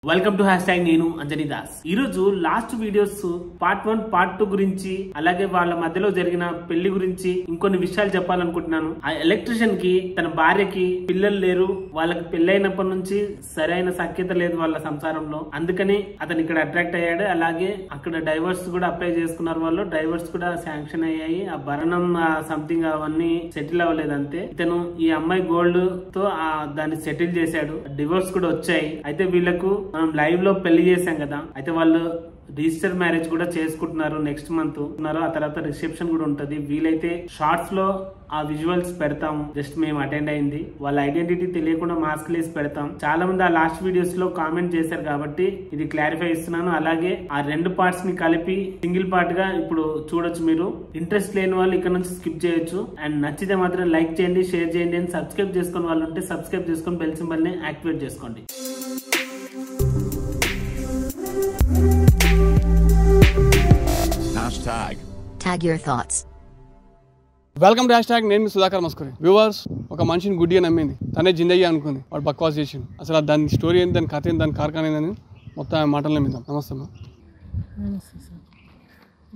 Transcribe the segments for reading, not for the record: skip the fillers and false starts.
Welcome to hash tag నేను అంజనీ దాస్. ఈ రోజు లాస్ట్ వీడియోస్ పార్ట్ 1 పార్ట్ 2 గురించి అలాగే వాళ్ళ మధ్యలో జరిగిన పెళ్లి గురించి ఇంకొన్ని విషయాలు చెప్పాలనుకుంటున్నాను. ఆ ఎలక్ట్రీషియన్ కి తన భార్యకి పిల్లలు లేరు, వాళ్ళకి పెళ్ళైనప్పటి నుంచి సరైన సఖ్యత లేదు వాళ్ళ సంసారంలో. అందుకని అతను ఇక్కడ అట్రాక్ట్ అయ్యాడు. అలాగే అక్కడ డైవర్స్ కూడా అప్లై చేసుకున్నారు. వాళ్ళు డైవర్స్ కూడా శాంక్షన్ అయ్యాయి. ఆ భరణం సంథింగ్ అవన్నీ సెటిల్ అవ్వలేదు. అంతే ఇతను ఈ అమ్మాయి గోల్డ్ తో దాన్ని సెటిల్ చేశాడు. డివోర్స్ కూడా వచ్చాయి. అయితే వీళ్ళకు మనం లైవ్ లో పెళ్లి చేసాం కదా, అయితే వాళ్ళు రిజిస్టర్ మ్యారేజ్ కూడా చేసుకుంటున్నారు నెక్స్ట్ మంత్. ఆ తర్వాత రిసెప్షన్ కూడా ఉంటది. వీలైతే షార్ట్స్ లో ఆ విజువల్స్ పెడతాము. జస్ట్ మేము అటెండ్ అయింది. వాళ్ళ ఐడెంటిటీ తెలియకుండా మాస్క్ లేసి పెడతాం. చాలా మంది ఆ లాస్ట్ వీడియోస్ లో కామెంట్ చేశారు కాబట్టి ఇది క్లారిఫై ఇస్తున్నాను. అలాగే ఆ రెండు పార్ట్స్ ని కలిపి సింగిల్ పార్ట్ గా ఇప్పుడు చూడొచ్చు. మీరు ఇంట్రెస్ట్ లేని వాళ్ళు ఇక్కడ నుంచి స్కిప్ చేయొచ్చు. అండ్ నచ్చితే మాత్రం లైక్ చేయండి, షేర్ చేయండి. అండ్ సబ్స్క్రైబ్ చేసుకుని వాళ్ళు ఉంటే సబ్స్క్రైబ్ చేసుకొని బెల్ సింబల్ ని యాక్టివేట్ చేసుకోండి. Tag your thoughts. Welcome to hash tag నేను సుధాకర్ మస్కూరి. వ్యూవర్స్, ఒక మనిషిని గుడ్డిగా నమ్మింది, తనే జిందగీ అనుకుంది, వాడు బక్వాస్ చేసిండు. అసలు దాని స్టోరీ ఏంటి, దాని కథ ఏంటి, దాని కార్ఖాన ఏందని మొత్తం ఆ మాటలు నమ్మిద్దాం. నమస్తే అమ్మా. నమస్తే సార్.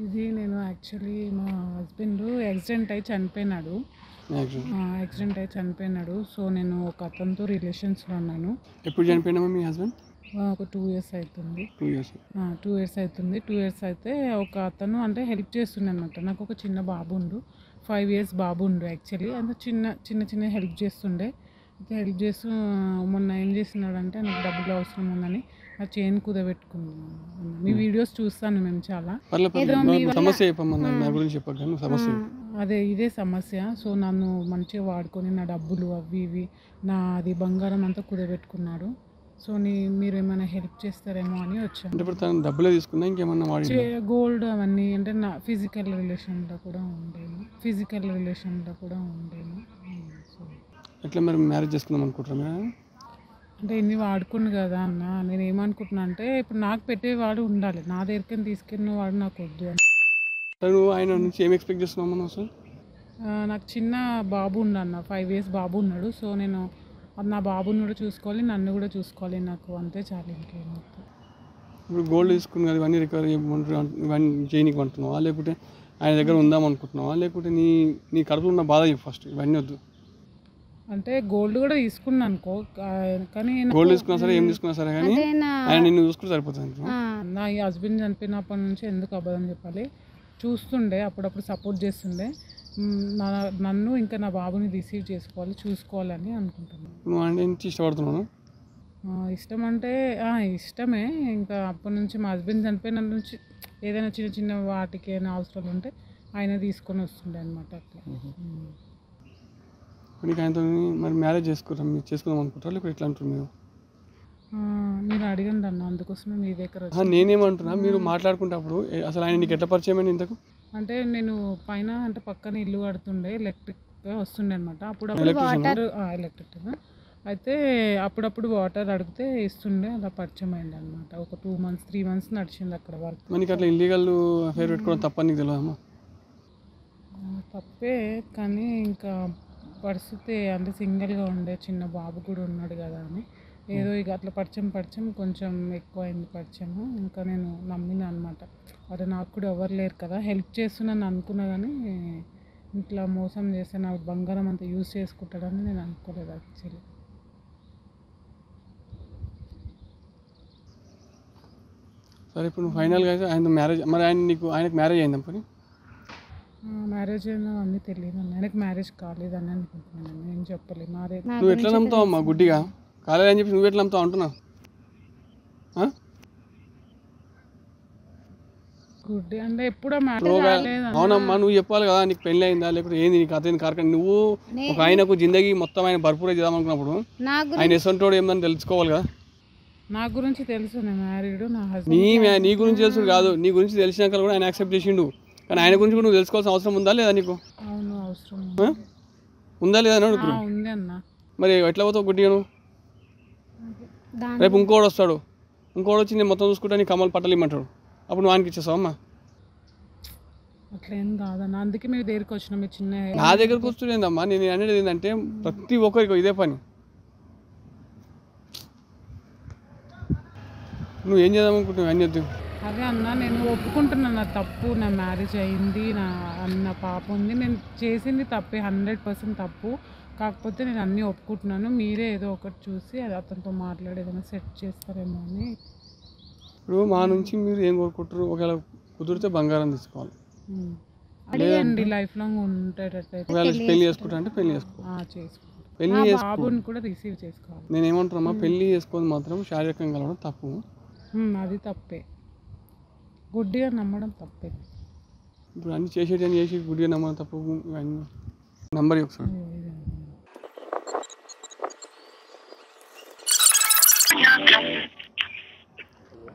ఇది నేను యాక్చువల్లీ మా హస్బెండ్ యాక్సిడెంట్ అయి చనిపోయినాడు. సో నేను ఒక అతనితో రిలేషన్స్లో ఉన్నాను. ఎప్పుడు చనిపోయినామా మీ హస్బెండ్? ఒక 2 years అవుతుంది. 2 years. 2 years అవుతుంది. 2 years అయితే ఒక అతను అంటే హెల్ప్ చేస్తుండే అనమాట. నాకు ఒక చిన్న బాబు ఉండు, 5 years బాబు ఉండు. యాక్చువల్లీ అంత చిన్న హెల్ప్ చేస్తుండే. అయితే హెల్ప్ చేస్తూ మొన్న ఏం చేస్తున్నాడంటే, నాకు డబ్బులు అవసరం ఉందని ఆ చైన్ కుదబెట్టుకున్నాను. మీ వీడియోస్ చూస్తాను మేము చాలా. అదే ఇదే సమస్య. సో నన్ను మంచిగా వాడుకొని నా డబ్బులు అవి ఇవి అది బంగారం అంతా కుదబెట్టుకున్నాడు. సో మీరు ఏమైనా హెల్ప్ చేస్తారేమో అని వచ్చాను. డబ్బులే తీసుకున్నా ఇంకేమన్నా గోల్డ్ అవన్నీ అంటే నా ఫిజికల్ రిలేషన్లో కూడా ఉండేను. సో ఎట్లా మరి మ్యారేజ్ చేసుకుందాం అనుకుంటున్నా? అంటే ఇన్ని వాడుకుని కదా అన్న, నేను ఏమనుకుంటున్నా అంటే ఇప్పుడు నాకు పెట్టేవాడు ఉండాలి, నా దగ్గరికి తీసుకెళ్ళిన వాడు నాకు వద్దు అని. నువ్వు ఆయన నుంచి ఏం ఎక్స్పెక్ట్ చేస్తున్నావు అసలు? నాకు చిన్న బాబు ఉండన్న, 5 years బాబు ఉన్నాడు. సో నేను నా బాబుని కూడా చూసుకోవాలి, నన్ను కూడా చూసుకోవాలి, నాకు అంతే చాలు, ఇంకేం. ఇప్పుడు గోల్డ్ తీసుకుని కదా ఇవన్నీ రికవర్ ఇవన్నీ చేయనీకి అంటున్నావా, లేకపోతే ఆయన దగ్గర ఉందాం అనుకుంటున్నావా, లేకపోతే నీ కడుపులో ఉన్న బాధ చెప్పు ఫస్ట్. ఇవన్నీ వద్దు. అంటే గోల్డ్ కూడా తీసుకున్నా అనుకో, కానీ గోల్డ్ తీసుకున్నా సరే, ఏం తీసుకున్నా సరే, కానీ ఆయన నిన్ను చూసుకుంటే సరిపోతుంది. నా ఈ హస్బెండ్ చనిపోయినప్పటి నుంచి ఎందుకు అబద్ధం చెప్పాలి, చూస్తుండే, అప్పుడప్పుడు సపోర్ట్ చేస్తుండే. నన్ను ఇంకా నా బాబుని రిసీవ్ చేసుకోవాలి, చూసుకోవాలని అనుకుంటున్నాను. నువ్వు అంటే ఇష్టపడుతున్నాను? ఇష్టం అంటే ఇష్టమే. ఇంకా అప్పటి నుంచి మా హస్బెండ్ చనిపోయిన నుంచి ఏదైనా చిన్న వాటికి ఏమైనా అవసరాలు ఉంటే ఆయన తీసుకొని వస్తుండే అనమాట. అట్లా నీకు ఆయనతో మరి మ్యారేజ్ చేసుకుందాం అనుకుంటారా, లేకపోతే ఎట్లా అంటారు మీరు? మీరు అడగండి అన్న, అందుకోసమే మీ దగ్గర. నేనేమంటున్నా, మీరు మాట్లాడుకుంటప్పుడు అసలు ఆయన నీకు ఎట్లా పరిచయం అయింది ఇంతకు? అంటే నేను పైన అంటే పక్కన ఇల్లు కడుతుండే, ఎలక్ట్రిక్ వస్తుండే అనమాట. అప్పుడప్పుడు వాటర్ ఎలక్ట్రిక్ అయితే అప్పుడప్పుడు వాటర్ అడిగితే ఇస్తుండే, అలా పరిచయం అయింది అనమాట. ఒక 2 months 3 months నడిచింది అక్కడ వర్క్. మనకి అట్లా ఇల్లీగల్ అఫైర్ పెట్టుకోవడం తప్పని నీకు తెలియదమ్మా? తప్పే, కానీ ఇంకా పరిస్థితి అంటే సింగిల్గా ఉండే, చిన్న బాబు కూడా ఉన్నాడు కదా అని ఏదో ఇక అట్లా పరిచయం కొంచెం ఎక్కువ అయింది పరిచయం. ఇంకా నేను నమ్మిన అనమాట. అదే నాకు కూడా ఎవరు లేరు కదా, హెల్ప్ చేస్తున్నాను అనుకున్నా, కానీ ఇట్లా మోసం చేస్తే నా బంగారం అంతా యూజ్ చేసుకుంటాడని నేను అనుకోలేదు యాక్చువల్లీ. సరే, ఇప్పుడు నువ్వు ఫైనల్గా అయితే ఆయన మ్యారేజ్, మరి ఆయనకు మ్యారేజ్ అయిందా? పని మ్యారేజ్ అయినా అన్నీ తెలియదు. ఆయనకు మ్యారేజ్ కాలేదని అనుకుంటున్నాను, నేను చెప్పలేదు. నువ్వు ఎట్లా నమ్ముతావు అమ్మా గుడ్డిగా? కాలేదని చెప్పి నువ్వు ఎట్లా నమ్ముతావు అంటున్నావు? గుడ్డి అంటే ఎప్పుడో అవునమ్మా, నువ్వు చెప్పాలి కదా నీకు పెళ్ళి అయిందా, లేకపోతే ఏంది నీకు అతని కార్ఖాన. నువ్వు ఒక ఆయనకు జిందగీ మొత్తం ఆయన భర్పూరే చేద్దాం అనుకున్నప్పుడు ఆయన ఎసంటోడు ఏమని తెలుసుకోవాలి కదా. నా గురించి తెలుసు, నేను మ్యారీడ్, నా హస్బెండ్. నీ గురించి తెలుసు కాదు, నీ గురించి తెలిసినాక కూడా ఆయన యాక్సెప్ట్ చేసిండు, కానీ ఆయన గురించి కూడా నువ్వు తెలుసుకోవాల్సిన అవసరం ఉందా లేదా నీకు? అవును, అవసరం ఉందా లేదా అని అడుగుతున్నా. ఉంది అన్న. మరి ఎట్లా పోతావు గుడ్డిగా నువ్వు? రేపు ఇంకోటి వస్తాడు, ఇంకోటి వచ్చి నేను మొత్తం చూసుకుంటా నీ కమ్మలు పట్టలు ఇమ్మంటాడు, అప్పుడు నువ్వు ఆయనకి ఇచ్చేస్తావు అమ్మా? అట్లేం కాదన్న, అందుకే మీ దగ్గరికి వచ్చిన. మీ చిన్న నా దగ్గరకు వస్తుందేందమ్మా, నేను అనేది ఏంటంటే ప్రతి ఒక్కరికి ఇదే పని. నువ్వు ఏం చేద్దాం అనుకుంటున్నావు? ఏం చేద్దాం? అదే అన్న, నేను ఒప్పుకుంటున్నాను నా తప్పు, నా మ్యారేజ్ అయింది, నా పాప ఉంది, నేను చేసింది తప్పే, 100% తప్పు. కాకపోతే నేను అన్నీ ఒప్పుకుంటున్నాను. మీరే ఏదో ఒకటి చూసి అది అతనితో మాట్లాడి ఏదైనా సెట్ చేస్తారేమో అని. ఇప్పుడు మా నుంచి మీరు ఏం కోరుకుంటారు? ఒకవేళ కుదిరితే బంగారం తీసుకోవాలి, అడిగండి లైఫ్ లాంగ్ ఉండేటట్టయితే ఒకవేళ పెళ్లి చేసుకుంటా అంటే పెళ్లి చేసుకో, చేసుకోండి. పెళ్లి బాబుని కూడా రిసీవ్ చేసుకోవాలి. నేను ఏమంటున్నామా, పెళ్లి చేసుకోవడం మాత్రం శారీరకంగా కలవడం తప్పు. అది తప్పే, గుడ్డిగా నమ్మడం తప్పే. ఇప్పుడు అన్ని చేసి గుడిగా నమ్మడం తప్పు. ఇవన్నీ నంబర్ ఒకసారి.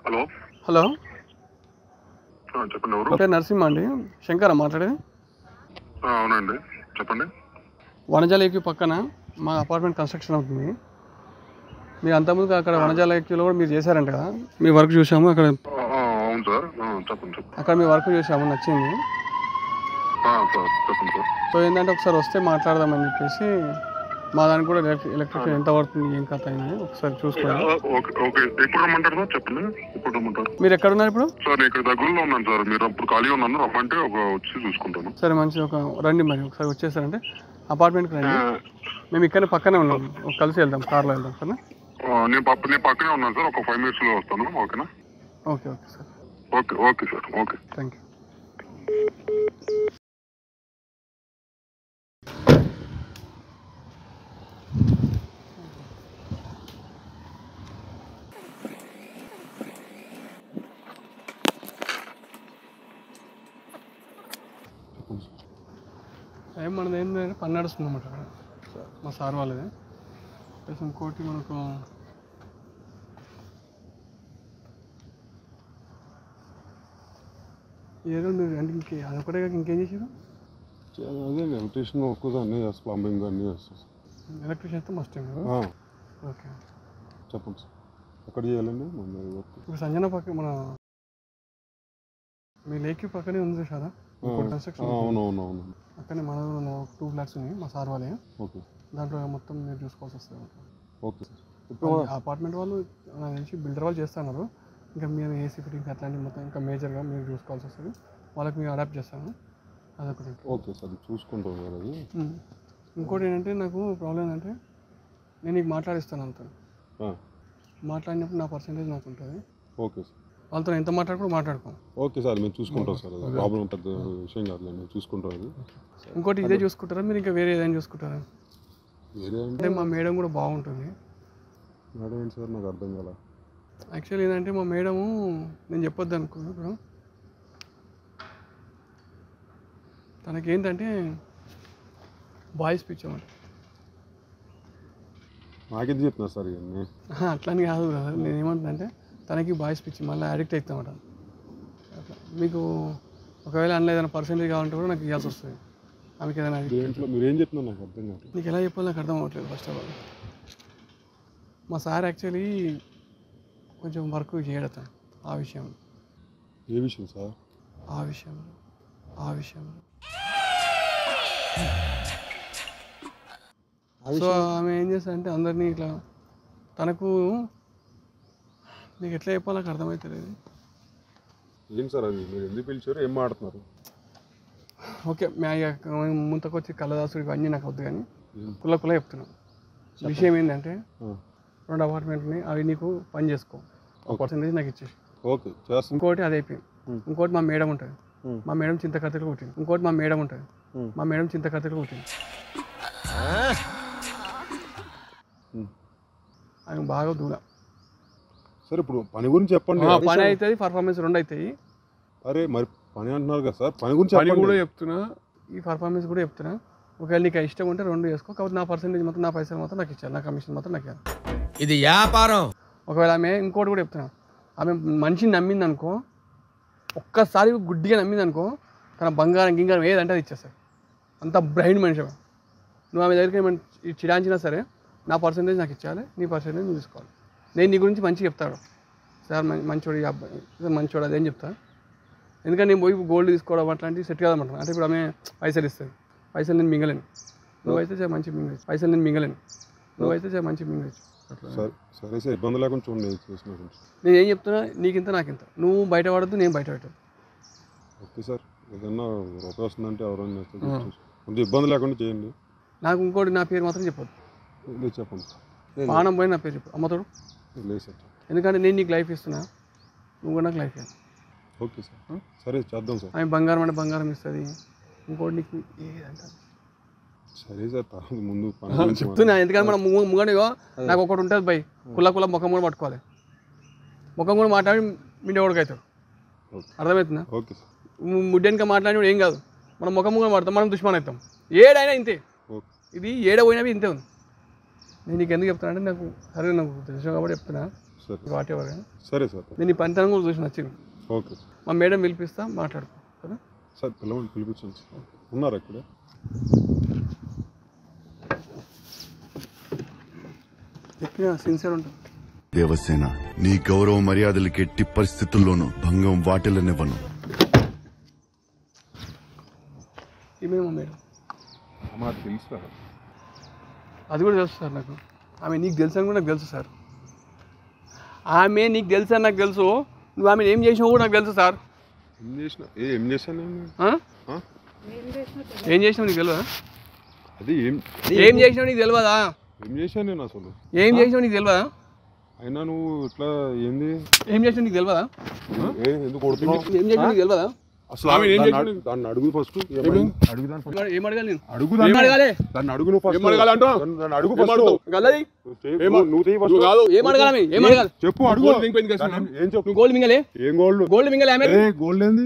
హలో హలో, చెప్పండి. ఎవరు? నా పేరు నరసింహ అండి. శంకరా మాట్లాడేది? అవునండి, చెప్పండి. వనజాల పక్కన మా అపార్ట్మెంట్ కన్స్ట్రక్షన్ అవుతుంది. మీరు అంతకుముందు అక్కడ వనజాల ఏక్యూలో కూడా మీరు చేశారంట కదా, మీ వర్క్ చూసాము అక్కడ. అవును సార్, చెప్పండి. అక్కడ మీ వర్క్ చూసాము, నచ్చింది. సార్ చెప్పండి సార్. సో ఏంటంటే ఒకసారి వస్తే మాట్లాడదామని చెప్పేసి, మా దానికి కూడా ఎలక్ట్రిసిటీ ఎంత పడుతుంది, ఏం కథ అయింది ఒకసారి చూసుకోండి. ఓకే, ఎప్పుడు రమ్మంటారు సార్? చెప్పండి, ఎప్పుడు రమ్మంటారు? మీరు ఎక్కడ ఉన్నారు ఇప్పుడు? సార్ నేను ఇక్కడ దగ్గరలో ఉన్నాను సార్, మీరు అప్పుడు ఖాళీగా ఉన్నాను, రమ్మంటే వచ్చి చూసుకుంటాను. సరే, మంచిది. రండి మరి ఒకసారి వచ్చేసారంటే అపార్ట్మెంట్కి రండి. మేము ఇక్కడనే పక్కనే ఉన్నాం, కలిసి వెళ్దాం, కార్లో వెళ్దాం. సరే, నేను పక్కనే ఉన్నాను సార్, ఒక 5 minutesలో వస్తాను. ఓకేనా? Okay sir. Okay sir, okay. Thank you. మనది ఏంటంటే పని నడుస్తుంది అన్నమాట అక్కడ, మా సార్ వాళ్ళది. ప్లస్ ఇంకోటి మనకు ఏదో అంటే అదొకటే కాక ఇంకేం చేసారు? అదే ఎలక్ట్రీషియన్ వర్క్ అన్నీ చేస్తాను, ప్లంబింగ్ అన్నీ చేస్తాను. ఎలక్ట్రీషియన్ అయితే మస్ట్ టైం. ఓకే, చెప్పండి సార్, ఎక్కడ చేయాలండి? ఇప్పుడు సంజన పక్క మన మీ లేక్ పక్కనే ఉంది సార్ కన్స్ట్రక్షన్. అవునవును, అక్కడనే మన 2 flats ఉన్నాయి, మా సార్ వాళ్ళే. ఓకే, దాంట్లో మొత్తం మీరు చూసుకోవాల్సి వస్తుంది. Okay sir. ఇప్పుడు అపార్ట్మెంట్ వాళ్ళు నాకు తెలిసి బిల్డర్ వాళ్ళు చేస్తున్నారు, ఇంకా మీరు ఏసీ ఫిట్టింగ్ అట్లాంటివి మొత్తం ఇంకా మేజర్గా మీరు చూసుకోవాల్సి వస్తుంది. వాళ్ళకి మీరు అడాప్ట్ చేస్తాను, అదొకటి. ఓకే సార్, చూసుకుంటాం సార్ అది. ఇంకోటి ఏంటంటే నాకు ప్రాబ్లం ఏంటంటే, నేను నీకు మాట్లాడిస్తాను అంతా, మాట్లాడినప్పుడు నా పర్సెంటేజ్ నాకు ఉంటుంది. ఓకే సార్, వాళ్ళతో ఎంత మాట్లాడుకో. ఓకే సార్, మేము చూసుకుంటాం సార్, అది ప్రాబ్లం ఉంటుంది, విషయం కాదు, మేము చూసుకుంటాం అది. ఇంకోటి ఇదే చూసుకుంటారా మీరు, ఇంకా వేరే ఏదైనా చూసుకుంటారా? వేరే అంటే మా మేడం కూడా బాగుంటుంది. మేడం ఏంటి సార్, నాకు అర్థం కదా. యాక్చువల్లీ ఏంటంటే మా మేడము, నేను చెప్పొద్దు అనుకో, ఇప్పుడు తనకేంటంటే బాయ్స్ పిచ్చి అన్నమాట. నాకెంత చెప్తున్నారు సార్ ఇవన్నీ? అట్లని కాదు కదా, నేను ఏమంటున్నానంటే తనకి బాయ్స్ పిచ్చి, మళ్ళీ అడిక్ట్ అవుతామట. అట్లా మీకు ఒకవేళ అందులో ఏదైనా పర్సెంటేజ్ కావాలంటే కూడా నాకు ఇవ్వాల్సి వస్తుంది. ఆమెకి ఏదైనా మీరు ఏం చెప్తున్నారు నాకు అర్థం కాదు. నీకు ఎలా చెప్పాలో నాకు అర్థం అవ్వట్లేదు. ఫస్ట్ ఆఫ్ ఆల్ మా సార్ యాక్చువల్లీ కొంచెం వర్క్ చేయడతాను ఆ విషయంలో. ఏ విషయం సార్? ఆ విషయంలో సో ఆమె ఏం చేస్తారంటే అందరినీ ఇట్లా, తనకు నీకు ఎట్లా చెప్పాలో నాకు అర్థమవుతలేదు. ఏం సార్ అది, మీరు ఎందుకు పిలిచారు, ఏం మాడుతున్నారు? ఓకే, ముంతకొచ్చి కళ్ళదాసుడు ఇవన్నీ నాకు వద్దు, కానీ కుల్ల చెప్తున్నాను. విషయం ఏంటంటే 2 అపార్ట్మెంట్ని అవి నీకు పని చేసుకో, ఒక పర్సెంటేజ్ నాకు ఇచ్చేసి. ఓకే, చేస్తాను. ఇంకోటి అది అయిపోయింది. ఇంకోటి మా మేడం ఉంటుంది, మా మేడం చింతకర్తలు కొట్టింది. ఇంకోటి మా మేడం ఉంటుంది, మా మేడం చింతకర్తలు కొట్టింది. ఆయన బాగా దూల. సరే, ఇప్పుడు పని గురించి చెప్పండి. పని అవుతుంది, పర్ఫార్మెన్స్ 2 అవుతాయి. అరే మరి పని అంటున్నారు కదా సార్, పని గురించి పని కూడా చెప్తున్నా, ఈ పర్ఫార్మెన్స్ కూడా చెప్తున్నా. ఒకవేళ నీకు ఇష్టం ఉంటే 2 చేసుకో, కాబట్టి నా పర్సెంటేజ్ మొత్తం, నా పైసలు మొత్తం నాకు ఇచ్చారు, నా కమిషన్ మొత్తం నాకు ఇవ్వాలి. ఇది వ్యాపారం. ఒకవేళ ఆమె ఇంకోటి కూడా చెప్తున్నా, ఆమె మనిషిని నమ్మింది అనుకో, ఒక్కసారి గుడ్డిగా నమ్మింది అనుకో, తన బంగారం గింగారం ఏదంటే అది ఇచ్చేస్తారు. అంత బ్రైండ్ మనిషి. నువ్వు ఆమె దగ్గరికి ఏమైనా చిడాంచినా సరే, నా పర్సెంటేజ్ నాకు ఇచ్చాలి, నీ పర్సెంటేజ్ నువ్వు తీసుకోవాలి. నేను నీ గురించి మంచిగా చెప్తాడు సార్, మంచోడు ఈ అబ్బాయి, మంచోడు అదేం చెప్తాను. ఎందుకంటే నేను పోయి గోల్డ్ తీసుకోవడం అట్లాంటివి సెట్ కాదన్నమాట. అంటే ఇప్పుడు ఆమె పైసలు ఇస్తుంది, పైసలు నేను మింగలేను, నువ్వైతే మంచి మింగచ్చు. పైసలు నేను మింగలేను, నువ్వైతే మంచి మింగచ్చు. సరే సార్ ఇబ్బంది లేకుండా చూడండి చేసిన నేను ఏం చెప్తున్నా, నీకింత నాకింత, నువ్వు బయట పడద్దు, నేను బయట పెట్టద్దు. ఓకే సార్, ఏదన్నా రూపాయి వస్తుందంటే ఎవరైనా కొంచెం ఇబ్బంది లేకుండా చేయండి. నాకు ఇంకోటి నా పేరు మాత్రం చెప్పొద్దు. లేదు చెప్పండి. ప్రాణం పోయి నా పేరు చెప్పు. అమ్మతోడు లేదు సార్. ఎందుకంటే నేను నీకు లైఫ్ ఇస్తున్నా, నువ్వు కూడా నాకు లైఫ్ ఇవ్వాలి. ఓకే సార్, సరే చేద్దాం సార్. ఆమె బంగారం అంటే బంగారం ఇస్తుంది, ఇంకోటి నీకు ఏదంటారు. సరే సార్, ముందు చెప్తున్నా, ఎందుకంటే మనం ముంగడిగో నాకు ఒకటి ఉంటుంది బై, కుల్ల ముఖం కూడా పట్టుకోవాలి, ముఖం కూడా మాట్లాడి మిండి ఒకడికి అవుతాడు. అర్థమవుతుందా? Okay sir. ముడ్డెనక మాట్లాడి ఏం కాదు, మనం ముఖం కూడా పడతాం, మనం దుష్మన్ అవుతాం. ఏడైనా ఇంతే, ఇది ఏడ పోయినవి ఇంతే ఉంది. నేను నీకు ఎందుకు చెప్తాను అంటే నాకు సరే నాకు తెలుసు కాబట్టి చెప్తున్నా. వాట్ ఎవర్ సరే సార్, నేను ఈ పనితనం కూడా చూసి నచ్చింది. ఓకే మా మేడం పిలిపిస్తా, మాట్లాడుకో కదా సార్. పిల్లవాళ్ళు పిలిపించండి సార్. ఉన్నారు అక్కడ. సిన్సియర్ ఉంటాం. దేవసేన, నీ గౌరవ మర్యాదలకి ఎట్టి పరిస్థితుల్లోనూ భంగం వాటిల్లనివ్వను. ఈమెమో మేడం, తెలుసు సార్. అది కూడా తెలుసు సార్ నాకు. ఆమె నీకు తెలుసు అని కూడా నాకు తెలుసు సార్. ఆమె నీకు తెలుసు అని నాకు తెలుసు, నువ్వు ఆమె ఏం చేసినావు కూడా నాకు తెలుసు సార్. ఏం చేశాను ఏం చేసినావు నీకు తెలియదా? అది ఏం చేసినావు నీకు తెలియదా? ఏం చేశాను నేను అసలు? ఏం చేసినావు నీకు తెలియదా? అయినా నువ్వు ఇట్లా ఏంది? ఏం చేసినావు నీకు తెలియదా? ఎందుకు కొడుతున్నావు? ఏం చేసినావు నీకు తెలియదా? అసలు దాన్ని అడుగు ఫస్ట్. ఏం అడగాలి నేను? అడుగు దాన్ని అడగాలి. దాన్ని అడుగు నువ్వు ఫస్ట్. దాన్ని అడుగు ఫస్ట్. నువ్వు చెయ్యి ఫస్ట్. ఏం అడగాలి? ఏం అడగాలి చెప్పు. అడుగు. ఏం చెప్పు? నువ్వు గోల్డ్ మింగలే? ఏం గోల్డ్? గోల్డ్ మింగలే? ఆమె గోల్డ్ ఏంది?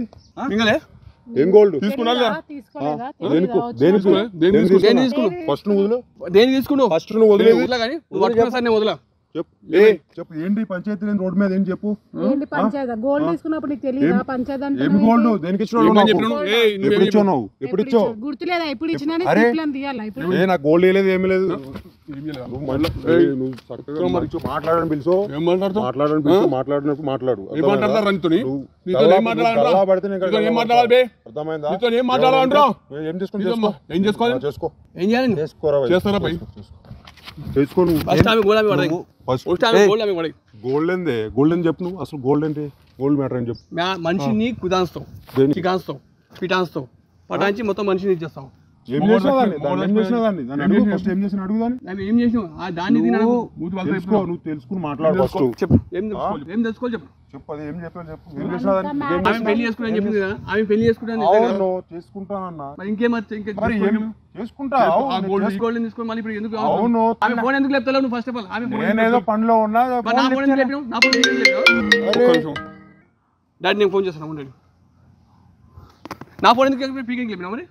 మింగలే? ఏం గోల్డ్ తీసుకున్నా? ఫస్ట్ నువ్వు వదిలే. దేని తీసుకున్నావు? ఫస్ట్ నువ్వు వదిలేదు. వదిలా చెప్పు. ఏంటి పంచాయతీ లేని రోడ్ మీద ఏం చెప్పు? గోల్డ్ తీసుకున్నప్పుడు నీకు తెలియదా పంచాయతీ అంటే? ఏం గోల్డ్? దేనికి ఇచ్చినావు? ఎప్పుడు ఇచ్చావు? ఎప్పుడు ఇచ్చావు? గుర్తులేదా? ఎప్పుడు ఇచ్చినా నాకు గోల్డ్ లేదు, ఏమీ లేదు. నువ్వు చక్కగా మాట్లాడని పిలుసు. మాట్లాడని పిలుసు. మాట్లాడినప్పుడు మాట్లాడు. అర్థమైందా? ఏం చేసుకోవాలి? చేసుకో. ఏం చేయాలి? చేసుకోరా చేసుకో. గోల్డ్ ఏంది? గోల్డ్ అని చెప్పు. నువ్వు అసలు గోల్డ్ ఏంటి? గోల్డ్ మ్యాటర్ అని చెప్పు. మనిషిని కుదాస్తావు, చికాస్తావు, పిటాస్తావు, పటాంచి మొత్తం మనిషిని ఇచ్చేస్తావు. ఏం చేసినావు? ఏం చేసినావు? ఏం చేసినావు? దాన్ని నువ్వు తెలుసుకుని మాట్లాడు ఫస్ట్. చెప్పు. ఏం తెలుసుకోవాలి చెప్పు. చెప్పు. అది ఏం చెప్పాలి చెప్పు. ఏం చేసినావు? ఆమె పెళ్లి చేసుకుని చెప్పింది కదా, ఆమె పెళ్లి చేసుకుంటాను. చేసుకుంటానన్నా. ఇంకేం చేసుకుంటా. గోల్డ్ తీసుకుని మళ్ళీ ఇప్పుడు ఎందుకు? అవును. ఆమె ఫోన్ ఎందుకు లేపుతావు నువ్వు? ఫస్ట్ ఆఫ్ ఆల్ ఆమె నేనేదో పనిలో ఉన్నా. నా ఫోన్ ఎందుకు లేపినావు? నా ఫోన్ ఎందుకు లేపినావు? డాడీ నేను ఫోన్ చేస్తాను. ఉండండి. నా ఫోన్ ఎందుకు పీకింగ్ లేపినావు? మరి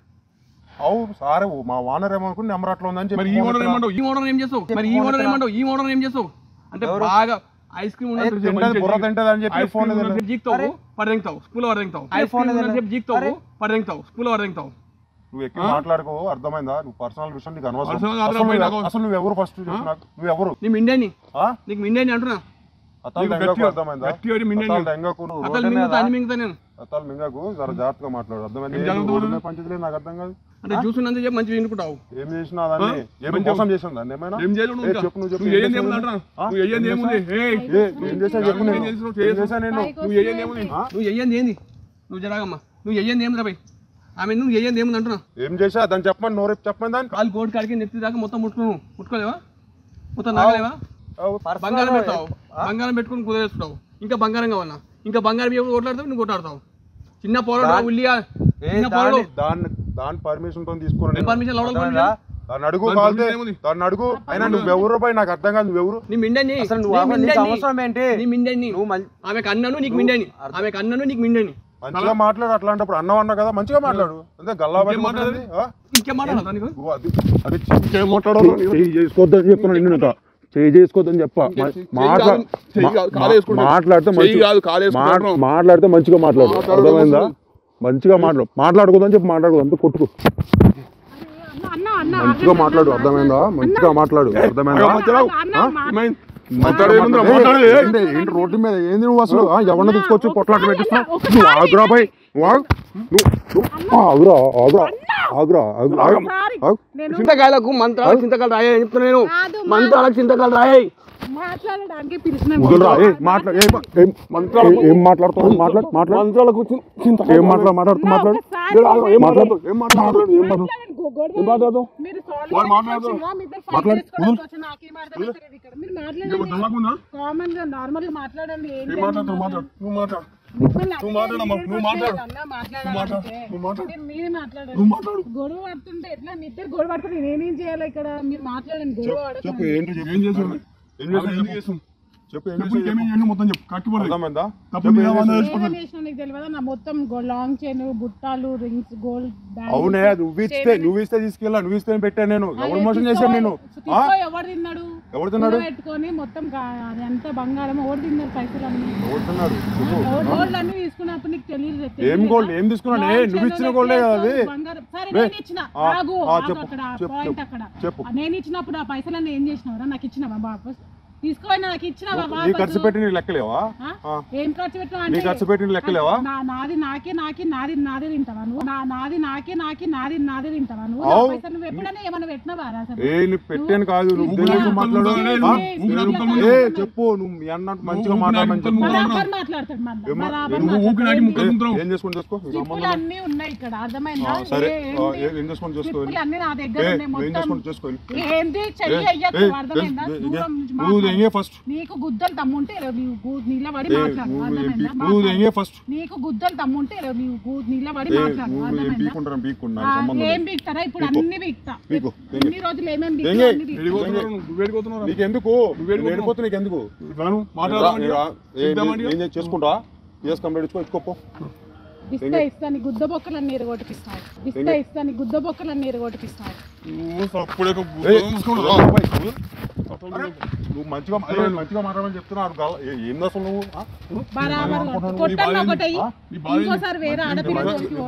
అవు సారే మా ఓనర్ ఏమనుకుని నెంబర్ అట్లా ఉందని చెప్పి. ఈ ఓనర్ ఏమంటావు? ఈ ఓనర్ ఏం చేస్తావు? మరి ఈ ఓనర్ ఏమంటావు? ఈ ఓనర్ ఏం చేస్తావు? అంటే బాగా ఐస్ క్రీమ్ బుర్ర తింటదని చెప్పి ఫోన్ జీక్తావు, పడరెంగుతావు, స్కూల్ పడరెంగుతావు. ఐఫోన్ జీక్తావు, పడరెంగుతావు, స్కూల్ పడరెంగుతావు. నువ్వు ఎక్కువ మాట్లాడుకో. అర్థమైందా? నువ్వు పర్సనల్ విషయం నీకు అనవసరం. అసలు నువ్వు ఎవరు ఫస్ట్ చెప్పు నాకు. నువ్వు ఎవరు? నీ మిండేని. నీకు మిండేని అంటున్నా. జాగ్రత్తగా మాట్లాడు. అర్థమైంది? పంచాయతీ నాకు అర్థం కాదు. అంటే చూస్తున్నంత చెప్పి మంచిగా వినుకుంటావు. ఏం చేసినా దాన్ని మోసం చేసిన దాన్ని ఏమైనా చెప్పు. నువ్వు చెప్పు. నువ్వు అయ్యింది ఏంది? నువ్వు జరగమ్మా. నువ్వు అయ్యింది ఏమి రాబాయ్? ఆమె నువ్వు అయ్యింది ఏముంది అంటున్నా. ఏం చేసా దాన్ని చెప్పమని నోరేపు చెప్పమని. దాన్ని కాలు కోటి కాడికి నెత్తి దాకా మొత్తం ముట్టుకోలేవా? మొత్తం నాగలేవా? బంగారం పెడతావు, బంగారం పెట్టుకుని కుదిరేసుకుంటావు. ఇంకా బంగారం కావాలా? ఇంకా బంగారం కొట్లాడతావు, నువ్వు కొట్లాడతావు. చిన్న పోరాడు ఉల్లియా, చిన్న పోరాడు. దాని పర్మిషన్ తో తీసుకోండి. పర్మిషన్ దాన్ని అడుగు. దాన్ని అడుగు. అయినా నువ్వు ఎవరు పై నాకు అర్థం కాదు. నువ్వు ఎవరు? నీ మిండని. అవసరం ఏంటి? నీ మిండని. ఆమెకు అన్నను నీకు మిండని. ఆమెకు అన్నను నీకు మిండని. మంచిగా మాట్లాడు. అట్లాంటప్పుడు అన్నం అన్నా కదా మంచిగా మాట్లాడు. అంతే గల్లా మాట్లాడదు. ఇంకేం మాట్లాడాలి? చేసుకోవద్దని చెప్తున్నాను. నిన్ను చేసుకోవద్దని చెప్ప. మాట్లాడితే మంచిగా మాట్లాడు. అర్థమైందా? మంచిగా మాట్లాడుకోదని చెప్పి మాట్లాడుకో. అంతా కొట్టుకో. మంచిగా మాట్లాడు. అర్థమైందా? మంచిగా మాట్లాడు. అర్థమైందా? ఏంటి రోడ్డు మీద ఏంది నువ్వు అసలు? ఎవరిని తీసుకొచ్చి కొట్లాట పెట్టిస్తున్నావు? నువ్వు ఆగురాబాయ్. చింతకాయలకు మంత్రాలకు చింతకాయలు రాయాయి చెప్తున్నా నేను. మంత్రాలకు చింతకాయలు రాయాయి. మాట్లాడడానికి పిలిచిన వదలరా ఏం మాట్లాడుతావు మంత్రాలకు ఏం మాట్లాడుతావు కామన్ గా నార్మల్ గా మాట్లాడండి. గొడవ పడుతుంటే ఎట్లా మీ ఇద్దరు గొడవ పడుతుంది నేనేం చేయాలి ఇక్కడ? మీరు మాట్లాడండి. గొడవ మొత్తం లాంగ్ చైన్ బుట్టాలు రింగ్స్ గోల్డ్. అవునే నువ్వు ఇస్తే తీసుకెళ్ళా, నువ్వు ఇస్తే పెట్టాను నేను. ఎవరు మోసం చేశాను నేను? ఎవరు తిన్నాడు పెట్టుకొని మొత్తం ఎంత బంగారం ఎవరు తిన్నారు? పైసలు అన్ని గోల్డ్ అన్ని తీసుకున్నప్పుడు నీకు తెలియదు. ఏం గోల్డ్ ఏం తీసుకున్నా? నువ్వు ఇచ్చిన గోల్డే కదా అది. సరే నేను ఇచ్చిన అక్కడ నేను ఇచ్చినప్పుడు ఆ పైసలన్నీ ఏం చేసినావరా? నాకు ఇచ్చినావా వాపస్? తీసుకోవాలి. నాకు ఇచ్చినావా? ఖర్చు పెట్టి నీ లెక్కలేవా? ఏం ఖర్చు పెట్టినా? నీ ఖర్చు పెట్టి లెక్కలేవా? నాది నాకే నాది తింటావా నువ్వు? నాది నాకే నాది తింటావా నువ్వు? పైసలు నువ్వు ఎప్పుడైనా ఏమైనా పెట్టినావా? పెట్టాను కాదు, నువ్వు మాట్లాడు. చెప్పు నువ్వు మీ అన్న మంచిగా మాట్లాడతాడు. ఏం చేసుకుని చేసుకో. అన్ని ఉన్నాయి ఇక్కడ, అర్థమైందా? సరే ఏం చేసుకుని చేసుకోవాలి. అన్ని నా దగ్గర చేసుకోవాలి. ఏంటి చెయ్యి అయ్యకు, అర్థమైందా? ఫస్ట్ నీకు గుద్దలు తమ్ముంటే నిలబడి మాట్లాడు. నీకు గుద్దలు తమ్ముంటే నిలబడి మాట్లాడు. ఏం బీక్తారా ఇప్పుడు? అన్ని బీక్తా. ఎన్ని రోజులు ఏమేమి నీకెందుకు నీకెందుకు చేసుకుంటా? చేసి కంప్లీట్ ఇచ్చుకోపో. ఇస్తా నీ గుద్ద బొక్కలన్నీ ఎరగొట్టిస్తాడు. ఇస్తా నీ గుద్ద బొక్కలన్నీ ఎరగొట్టిస్తాడు. నువ్వు మంచిగా మాట్లాడమని చెప్తున్నావు. ఏం అసలు నువ్వు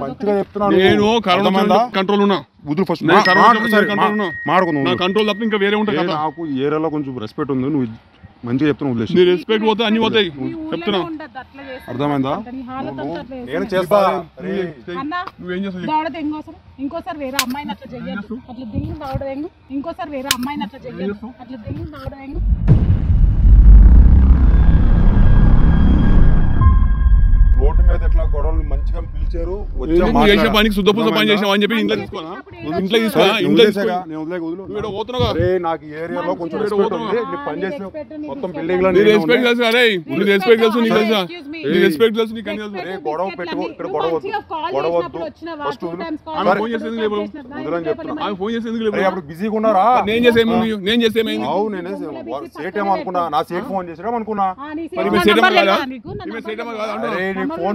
మంచిగా చెప్తున్నావు. కంట్రోల్ ఉన్నా ఫస్ట్ కంట్రోల్ తప్ప ఇంకా వేరే ఉంటుంది. నాకు ఏరియాలో కొంచెం రెస్పెక్ట్ ఉంది. నువ్వు మంచిగా చెప్తున్నావు. వదిలేసి నీ రెస్పెక్ట్ పోతే అన్ని పోతాయి. చెప్తున్నా, అర్థమైందా? నేను చేస్తా. నువ్వేం చేస్తావు? ఇంకోసారి వేరే అమ్మాయిని అట్లా చెయ్యొద్దు. అట్లా దిగి దౌడేంగు. ఇంకోసారి వేరే అమ్మాయిని అట్లా చెయ్యొద్దు. అట్లా దిగి దౌడేంగు. రోడ్డు మీద ఎట్లా గొడవలు మంచిగా పిలిచారు. పనికి శుద్ధ పూజ పని చేసావు అని చెప్పి ఇంట్లో తీసుకోనా? నాకు ఏరియాలో కొంచెం పని చేసిన మొత్తం బిల్డింగ్ లో గొడవ పెట్టుకో. ఇక్కడ గొడవద్దు. ఫస్ట్ అప్పుడు బిజీగా ఉన్నారా? నేను చేసేమో అనుకున్నా. నా సేట్ ఫోన్ చేసాం అనుకున్నా.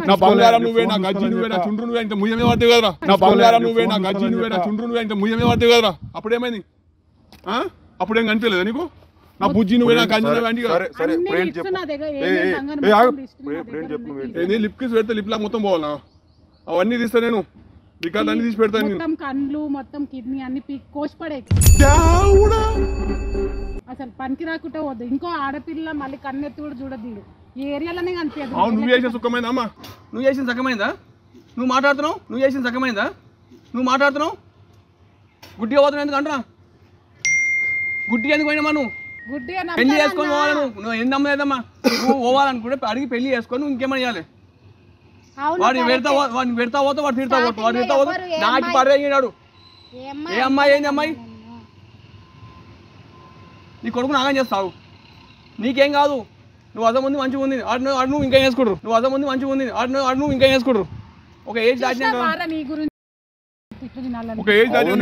నా బంగారం నువ్వే, నా గజ్జి నువ్వే, నా చుండ్రు నువ్వే, ఇంత ముయ్యమే పడితే కదరా. నా బంగారం నువ్వే, నా గజ్జి నువ్వే, నా చుండ్రు నువ్వే, ఇంత ముయ్యమే పడితే కదరా. అప్పుడేమైంది? అప్పుడేం కనిపించలేదా నీకు? నా బుజ్జి నువ్వే, నా గజ్జి నువ్వే. లిప్ కిస్ పెడితే లిప్ లాగా మొత్తం పోవాలా? అవన్నీ తీస్తా నేను. రికార్డు అన్ని తీసి పెడతాను. కళ్ళు మొత్తం కిడ్నీ అన్ని కోసి పడే. అసలు పనికి రాకుండా వద్దు. ఇంకో ఆడపిల్ల మళ్ళీ కన్నెత్తి కూడా చూడదీడు. ఈ ఏరియాలోనే కనిపించదు. నువ్వు చేసిన సుఖమైందా అమ్మా? నువ్వు చేసిన సగమైందా? నువ్వు మాట్లాడుతున్నావు. నువ్వు చేసిన సగమైందా? నువ్వు మాట్లాడుతున్నావు. గుడ్డిగా పోతున్నావు ఎందుకు అంటున్నా? గుడ్డిగా ఎందుకు పోయినామా? నువ్వు పెళ్లి చేసుకొని పోవాలి. నువ్వు ఏం నమ్మలేదమ్మా? నువ్వు పోవాలనుకుంటే అడిగి పెళ్లి చేసుకొని నువ్వు ఇంకేమని చేయాలి? వాడిని పెడతా పోతే వాడు తిడతా పోతే నాకు పర్యాడు. ఏ అమ్మాయి ఏంది అమ్మాయి? నీ కొడుకు నాగం చేస్తావు. నీకేం కాదు. నువ్వు అద ముందు మంచిగా ఉంది. ఆడు నువ్వు ఇంకా వేసుకుంటారు. నువ్వు అద ముందు మంచిగా ఉంది. ఆడు నువ్వు ఇంకా వేసుకుంటారు. ఒక ఏజ్ దాచిన ఒక ఏజ్ దాచిన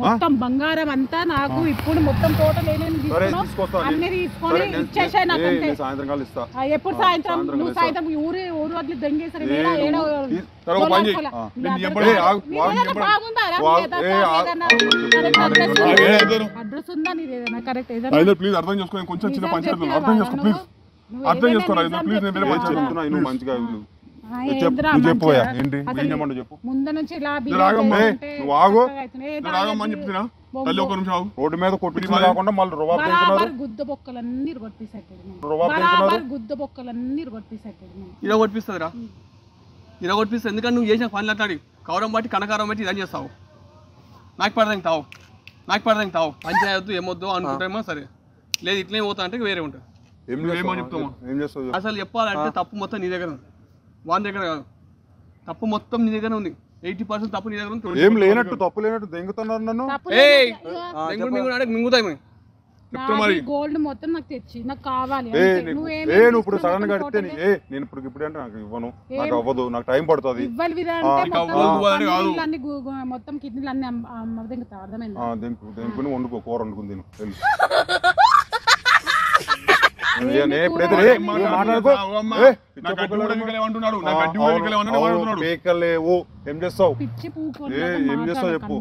మొత్తం బంగారం అంతా నాకు ఇప్పుడు మొత్తం టోటల్ అన్ని తీసుకొని ఇచ్చేసాయి నాకు. ఎప్పుడు సాయంత్రం నువ్వు సాయంత్రం ఊరు వదిలి దొంగేసరి అడ్రస్ ఉందా నీది? ఏదైనా కరెక్ట్ ఏదైనా ప్లీజ్ అర్థం చేసుకో. కొంచెం చిన్న పంచాయతీ అర్థం చేసుకో. ప్లీజ్ అర్థం చేసుకోరా. ప్లీజ్ నేను మంచిగా చెప్పు. ఏంటి చెప్పు. ముందు నుంచి రోడ్డు మీద కొట్టి కాకుండా మళ్ళీ గుద్ద బొక్కలన్నీ కొట్టిస్తారా? ఇరగొట్టిస్తే ఎందుకంటే నువ్వు చేసిన పనులు అట్లాడి కవరం బట్టి కనకారం బట్టి ఇదని చేస్తావు నాకు పడదానికి తావు పంచాయత్ ఏమొద్దు అనుకుంటామో సరే లేదు ఇట్లే పోతా అంటే వేరే ఉంటుంది అసలు చెప్పాలంటే తప్పు మొత్తం నీ దగ్గర ఉంది వాని దగ్గర కాదు తప్పు మొత్తం నీ దగ్గర ఉంది 80% తప్పు నీ దగ్గర ఉంది ఏం లేనట్టు తప్పు లేనట్టు దెంగుతున్నారు నన్ను మింగుతాయి గోల్డ్ మొత్తం నాకు తెచ్చి నాకు కావాలి నువ్వు ఇప్పుడు సడన్ గా అడిగితే నేను ఇప్పుడు అంటే నాకు ఇవ్వను నాకు అవ్వదు నాకు టైం పడుతుంది మొత్తం కిడ్నీలు అన్ని అర్థమైంది దెంకుని వండుకో కూర వండుకుని తిను లేవు ఏం చేస్తావు ఏం చేస్తావు చెప్పు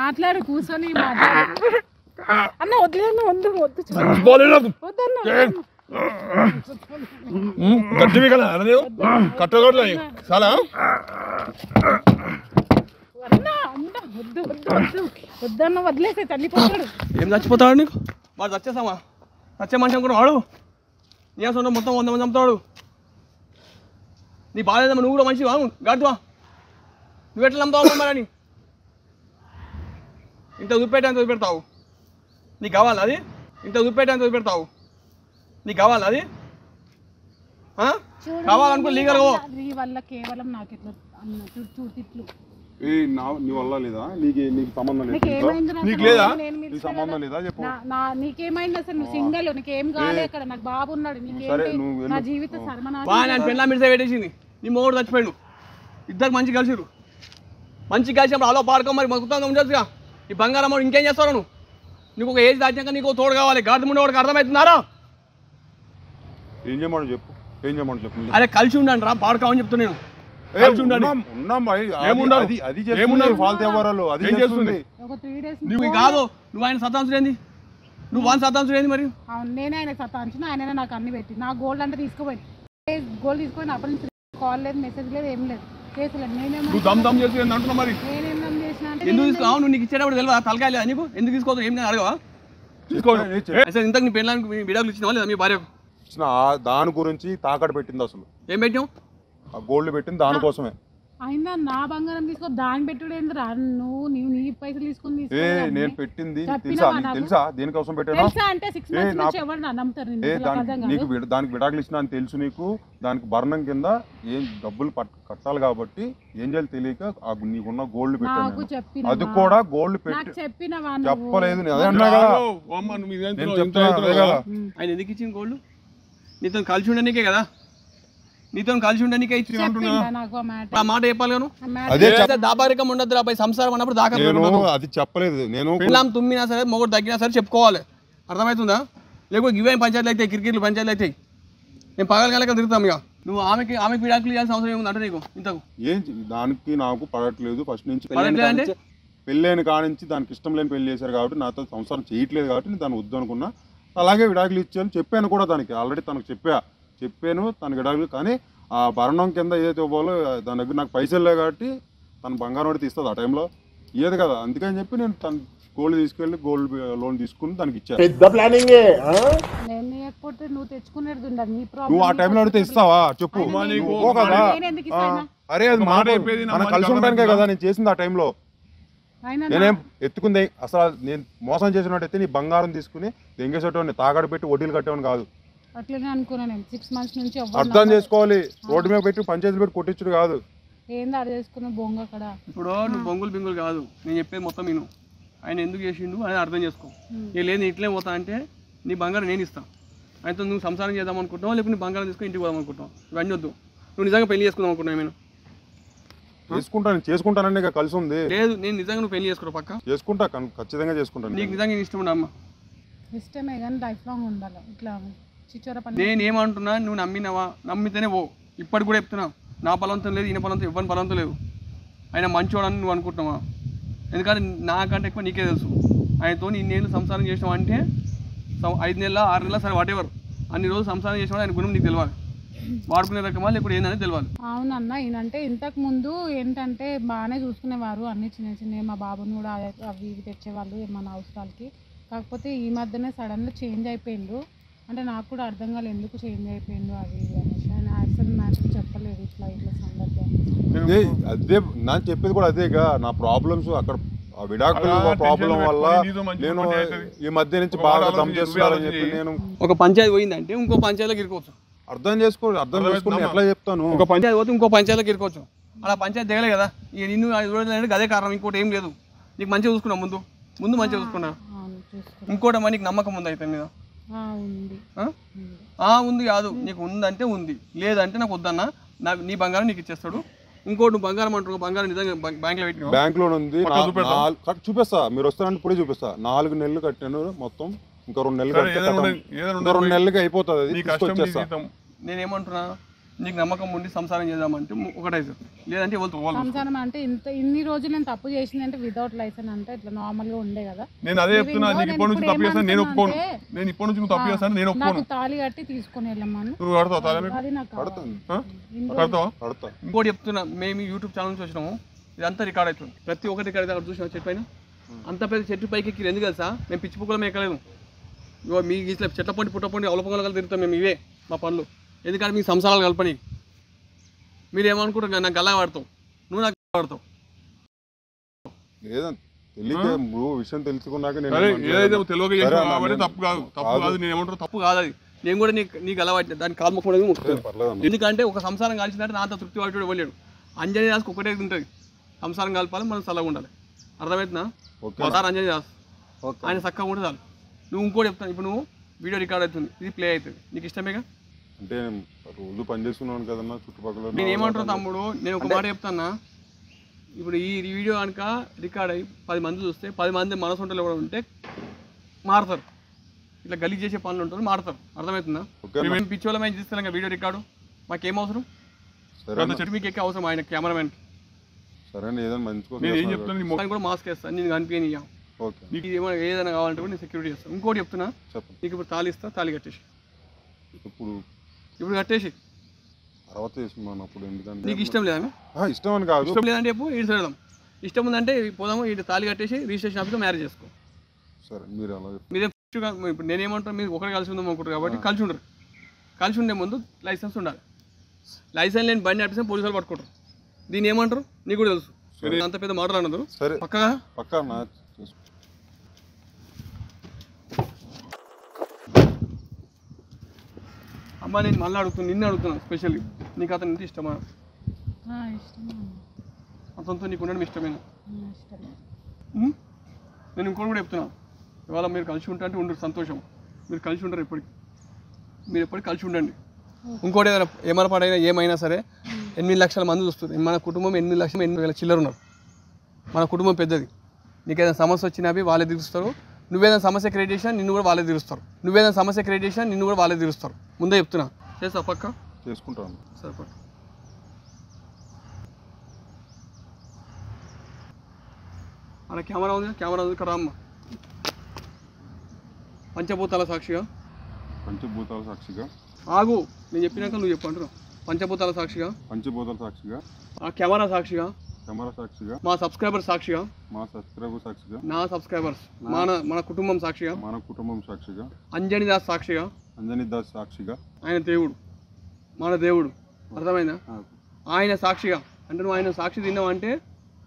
మాట్లాడు కూర్చొని అన్న వదిలేను గడ్డి కదా కట్టగొట్ల చాలా వద్దన్న వదిలేసే చనిపోతాడు ఏం చచ్చిపోతాడు నీకు వాడు చచ్చేసామా చచ్చే మనిషి అనుకున్నా వాడు నీ అసలు మొత్తం 100 మంది చంపుతాడు నీ బాధేదమ్మా నువ్వు కూడా మనిషి గాడువా నువ్వు ఎట్లా నమ్ముతావు మరి ఇంత చూపెట్టాను చూపెడతావు నీకు కావాలి అది ఇంత చూపెట్టాను చూపెడతావు నీకు కావాలి అది కావాలనుకో లీగల్ నీ వల్ల కేవలం నాకు ఎట్లా తిట్లు నీ వల్ల లేదా నీకు సంబంధం లేదు నీకు లేదా నీకు సంబంధం లేదా చెప్పు నీకేమైంది అసలు నువ్వు సింగల్ నీకేం కాలే అక్కడ నాకు బాబు ఉన్నాడు నా జీవిత సర్వనాశనం పెళ్ళ మిడిసే పెట్టేసింది నీ మొగుడు చచ్చిపోయాడు ఇద్దరు మంచి కలిసిరు మంచి కలిసినప్పుడు అలో పాడుకో మరి మొత్తం ఉండొచ్చుగా ఈ బంగారం అమ్మ ఇంకేం చేస్తావు నీకు ఒక ఏజ్ దాచాక నీకు తోడు కావాలి గాడి ముందు వాడికి అర్థమవుతున్నారా ఏం చేయమని చెప్పు అరే కలిసి ఉండండి రా పాడుకోమని చెప్తున్నా నేను నువ్వు కాదు నువ్వు ఆయన సతాంశుడేంది నువ్వు వాని సతాంశుడేంది మరి నేనే ఆయన సతాంచిన ఆయన నాకు అన్ని పెట్టి నా గోల్డ్ అంతా తీసుకుపోయి గోల్డ్ తీసుకొని అప్పటి నుంచి కాల్ లేదు మెసేజ్ లేదు ఏం లేదు చేసలేదు నేనేం ఎందుకు తీసుకో నువ్వు నీకు ఇచ్చేటప్పుడు తెలియదా తలకాయ లేదా నీకు ఎందుకు తీసుకోవద్దు ఏం అడగవా అసలు ఇంతకు నీ పెళ్ళానికి విడాకులు ఇచ్చినావా లేదా మీ భార్యకు దాని గురించి తాకట్టు పెట్టింది అసలు ఏం పెట్టావు ఆ గోల్డ్ పెట్టింది దానికోసమే అయినా నా బంగారం తీసుకో దాని పెట్టుడు ఏంద్రా నువ్వు నీ పైసలు తీసుకుని నేను పెట్టింది తెలుసా దేనికోసం పెట్టాను నీకు దానికి విడాకులు ఇచ్చిన అని తెలుసు నీకు దానికి భరణం కింద ఏం డబ్బులు కట్టాలి కాబట్టి ఏం చేయాలి తెలియక నీకున్న గోల్డ్ పెట్టాను అది కూడా గోల్డ్ పెట్టి చెప్పలేదు ఆయన ఎందుకు ఇచ్చిన గోల్డ్ నీతో కలిసి ఉండనికే కదా నీతో కలిసి ఉండనికే ఇచ్చి ఆ మాట చెప్పాలి దాబారికం ఉండదు రాబాయి సంసారం అన్నప్పుడు దాకా అది చెప్పలేదు నేను పిల్లం తుమ్మినా సరే మొగుడు తగ్గినా సరే చెప్పుకోవాలి అర్థమవుతుందా లేకపోతే ఇవే పంచాయతీలు అయితే క్రికెట్లు పంచాయతీలు అయితే నేను పగలగలక తిరుగుతాం ఇక నువ్వు ఆమెకి విడాకులు ఇవ్వాల్సిన అవసరం ఏముంది అంటే నీకు ఇంతకు ఏం దానికి నాకు పడట్లేదు ఫస్ట్ నుంచి పెళ్ళైన కానించి దానికి ఇష్టం లేని పెళ్లి చేశారు కాబట్టి నాతో సంసారం చేయట్లేదు కాబట్టి నేను దాన్ని వద్దు అనుకున్నా అలాగే విడాకులు ఇచ్చాను చెప్పాను కూడా దానికి ఆల్రెడీ తనకు చెప్పాను తనకి విడాకులు కానీ ఆ భరణం కింద ఏదైతే ఇవ్వాలో దాని దగ్గర నాకు పైసలు లేవు కాబట్టి తను బంగారం పడితే ఇస్తుంది ఆ టైంలో ఇయ్యదు కదా అందుకని చెప్పి నేను తను గోల్డ్ తీసుకెళ్ళి గోల్డ్ లోన్ తీసుకుని దానికి ఇచ్చాను నువ్వు ఆ టైంలో అడిగితే ఇస్తావా చెప్పు కదా అరే అది మాట మనం కలిసి ఉండడానికే కదా నేను చేసింది ఆ టైంలో నేనేం ఎత్తుకుంది అసలు నేను మోసం చేసినట్టయితే నీ బంగారం తీసుకుని దెంగేసేటోని తాగడ పెట్టి వడ్డీలు కట్టేవాడిని కాదు అట్లనే అనుకున్నాను 6 months నుంచి అర్థం చేసుకోవాలి రోడ్డు మీద పెట్టి పంచాయతీలు పెట్టి కొట్టించుడు కాదు ఏంది అర్థం చేసుకున్న బొంగ అక్కడ ఇప్పుడు నువ్వు బొంగులు బింగులు కాదు నేను చెప్పేది మొత్తం నేను ఆయన ఎందుకు చేసిండు అని అర్థం చేసుకో నేను లేదు ఇట్లే పోతా అంటే నీ బంగారం నేను ఇస్తాను ఆయనతో నువ్వు సంసారం చేద్దాం అనుకుంటున్నావు లేకపోతే నీ బంగారం తీసుకుని ఇంటికి పోదాం అనుకుంటున్నావు ఇవన్నీ వద్దు నువ్వు నిజంగా పెళ్లి చేసుకుందాం అనుకుంటున్నావు నేను చేసుకుంటానండి ఇక కలిసి ఉంది లేదు నేను నిజంగా నువ్వు పెళ్లి చేసుకున్నావు పక్క చేసుకుంటా ఖచ్చితంగా చేసుకుంటాను నీకు నిజంగా ఇష్టం ఉండమ్మా ఇష్టమే కానీ లైఫ్ లాంగ్ ఉండాలి ఇట్లా నేను ఏమంటున్నా నువ్వు నమ్మినావా నమ్మితేనే పో ఇప్పటికి కూడా చెప్తున్నా నా బలంతం లేదు ఈయన బలంతం ఇవ్వని బలంతం లేదు ఆయన మంచోడని నువ్వు అనుకుంటున్నావా ఎందుకంటే నాకంటే ఎక్కువ నీకే తెలుసు ఆయనతో ఇన్నేళ్ళు సంసారం చేసినావు అంటే 5 నెలల 6 నెలల సరే వాటెవర్ అన్ని రోజులు సంసారం చేసినా ఆయన గుణం నీకు తెలియాలి వాడుకునే రకమా లేకపోతే ఏందని తెలియాలి అవునన్నా ఈయనంటే ఇంతకు ముందు ఏంటంటే బాగానే చూసుకునేవారు అన్ని చిన్న చిన్న మా బాబుని కూడా అవి ఇవి తెచ్చేవాళ్ళు ఏమన్నా అవసరాలకి కాకపోతే ఈ మధ్యనే సడన్గా చేంజ్ అయిపోయిండు. అంటే నాకు కూడా అర్థం కాలేదు ఎందుకు చేంజ్ అయిపోయిండు అది ఇది అనేసి. ఆయన యాక్సిడెంట్ మ్యాటర్ చెప్పలేదు ఇట్లా సందర్భం. అదే నాకు చెప్పేది కూడా అదేగా. నా ప్రాబ్లమ్స్ అక్కడ విడాకుల ప్రాబ్లం వల్ల నేను ఈ మధ్య నుంచి బాగా దమ్ చేస్తున్నారని చెప్పి నేను ఒక పంచాయతీ పోయిందంటే ఇంకో పంచాయతీలోకి ఇరుకోవచ్చు. అర్థం చేసుకుని ఎట్లా చెప్తాను. ఒక పంచాయతీ పోతే ఇంకో పంచాయతీలోకి ఇరుకోవచ్చు. అలా పంచాయతీ దిగలే కదా, ఇక నిన్ను చూడలేదు అదే కారణం, ఇంకోటి ఏం లేదు. నీకు మంచిగా చూసుకున్నా, ముందు మంచిగా చూసుకున్నా. ఇంకోటి అమ్మా నీకు నమ్మకం ఉంది అయితే మీద ఉంది కాదు, నీకు ఉందంటే ఉంది, లేదంటే నాకు వద్దన్నా నీ బంగారం నీకు ఇచ్చేస్తాడు. ఇంకోటి నువ్వు బంగారం అంటారు, బంగారం నిజంగా బ్యాంక్లో పెట్టి బ్యాంక్లో ఉంది చూపిస్తా, మీరు వస్తారంటే ఇప్పుడే చూపిస్తా. 4 నెలలు కట్టాను మొత్తం, ఇంకా 2 నెలలు ఇంకా 2 నెలలకి అయిపోతుంది. అది తీసుకొచ్చేస్తా. నేనేమంటున్నా, నీకు నమ్మకం ఉండి సంసారం చేద్దామంటే ఒకటైతే, లేదంటే సంసారం అంటే ఇన్ని రోజులు నేను తప్పు చేసిందంటే వితౌట్ లైసెన్స్ అంటే ఇట్లా నార్మల్ గా ఉండే కదా. నేను అదే చెప్తున్నా, నీకు ఇప్పటి నుంచి తప్పు చేస్తాను నేను ఒప్పుకోను. నేను ఇప్పటి నుంచి తప్పు చేస్తాను నేను ఒప్పుకోను. తాళి కట్టి తీసుకొని వెళ్ళమని. నువ్వు కడతావు తాళి? అది నాకు కడతావా? ఇంకోటి చెప్తున్నా, మేము యూట్యూబ్ ఛానల్ నుంచి వచ్చినాము, ఇదంతా రికార్డ్ అవుతుంది. ప్రతి ఒక్కటి రికార్డ్ అయితే అక్కడ చూసిన చెట్టు పైన అంత పెద్ద చెట్టు పైకి ఎక్కి ఎందుకు తెలుసా? మేము పిచ్చి పుక్కలం ఎక్కలేదు. మీ ఇట్లా చెట్ల పండి పుట్టపండి అవలపంగలు తిరుగుతాం మేము, ఇవే మా పనులు. ఎందుకంటే మీ సంసారాలు కలపని. మీరు ఏమనుకుంటారు, నాకు గల్లా వాడతావు, నువ్వు నాకు వాడతావు. విషయం తెలుసుకున్నాక తప్పు కాదు అది. నేను కూడా నీకు గల్లా వాడిన దాన్ని కాలు మొక్కడం ముక్కుతాను. ఎందుకంటే ఒక సంసారం కాల్చినట్టు నాతో తృప్తి వాడు ఇవ్వలేడు. అంజనీ దాస్కి ఒకటే ఉంటుంది, సంసారం కాల్పాలి, మనం చల్లగా ఉండాలి. అర్థమవుతుందా? ఒకసారి అంజనీ దాస్ ఆయన చక్కగా ఉంటే చాలు. నువ్వు ఇంకోటి చెప్తాను, ఇప్పుడు నువ్వు వీడియో రికార్డ్ అవుతుంది, ఇది ప్లే అవుతుంది, నీకు ఇష్టమేగా? అంటే రోజు పని చేసుకున్నాను కదన్నా చుట్టుపక్కల. నేను ఏమంటారు తమ్ముడు, నేను ఒక మాట చెప్తానా, ఇప్పుడు ఈ వీడియో కనుక రికార్డ్ అయ్యి 10 మంది చూస్తే 10 మంది మనసు ఉంటే కూడా ఉంటే మారుతారు. ఇట్లా గలీజ్ చేసే పనులు ఉంటారు, మారుతారు. అర్థమవుతుందా? మేము పిచ్చోళ్ళ మేము చూస్తాం కదా వీడియో రికార్డు, మాకేం అవసరం? చెట్టు మీకు ఎక్కే అవసరం ఆయన కెమెరామెన్. సరే కూడా మాస్క్ వేస్తాను, నేను కనిపించనియా. నీకు ఏమైనా ఏదైనా కావాలంటే కూడా నేను సెక్యూరిటీ చేస్తాను. ఇంకోటి చెప్తున్నా, నీకు ఇప్పుడు తాళి ఇస్తా, తాళి కట్టేసి ఇప్పుడు కట్టేసి తర్వాత చేసుకున్నాను. ఎందుకంటే నీకు ఇష్టం లేదా? ఇష్టం అని కాదు, ఇష్టం లేదంటే చెప్పు, ఇటు వెళ్దాం. ఇష్టం ఉందంటే పోదాము, ఇటు తాళి కట్టేసి రిజిస్ట్రేషన్ ఆఫీస్లో మ్యారేజ్ చేసుకో. సరే మీరు అలా మీరే ఇప్పుడు నేనేమంటాను, మీరు ఒకటి కలిసి ఉందాం అనుకుంటారు కాబట్టి కలిసి ఉండరు. కలిసి ఉండే ముందు లైసెన్స్ ఉండాలి. లైసెన్స్ లేని బండి నడిపిస్తే పోలీసులు పట్టుకుంటారు. దీన్ని ఏమంటారు నీకు కూడా తెలుసు. అంత పెద్ద మాటలు అన్నది. సరే పక్కా అమ్మ నేను మళ్ళీ అడుగుతున్నాను, నిన్ను అడుగుతున్నాను స్పెషల్లీ, నీకు అతను ఇంత ఇష్టమా? అతనితో నీకు ఉండడం ఇష్టమేనా? నేను ఇంకోటి కూడా చెప్తున్నా, ఇవాళ మీరు కలిసి ఉంటా అంటే ఉండరు, సంతోషం. మీరు కలిసి ఉండరు ఎప్పటికి, మీరు ఎప్పటికి కలిసి ఉండండి. ఇంకోటి ఏమైనా పడైనా ఏమైనా సరే 8 లక్షల మంది చూస్తుంది. మన కుటుంబం 8,800,000 చిల్లర ఉన్నారు. మన కుటుంబం పెద్దది. నీకు ఏదైనా సమస్య వచ్చినా వాళ్ళే తీరుస్తారు. నువ్వేదైనా సమస్య క్రియేట్ చేసినా నిన్ను కూడా వాళ్ళే తీరుస్తారు. ముందే చెప్తున్నా. చేస్తా పక్క చేసుకుంటాను. సరే పక్క. అక్కడ కెమెరా ఉంది ఇక్కడ రామ్మ. పంచభూతాల సాక్షిగా ఆగు, నేను చెప్పినాక నువ్వు చెప్పు అంటున్నావు. పంచభూతాల సాక్షిగా ఆ కెమెరా సాక్షిగా మా సబ్స్క్రైబర్ సాక్షిగా నా సబ్స్క్రైబర్స్ మన కుటుంబం సాక్షిగా అంజనీ దాస్ సాక్షిగా ఆయన దేవుడు, మన దేవుడు. అర్థమైందా? ఆయన సాక్షిగా అంటే నువ్వు ఆయన సాక్షి తిన్నావంటే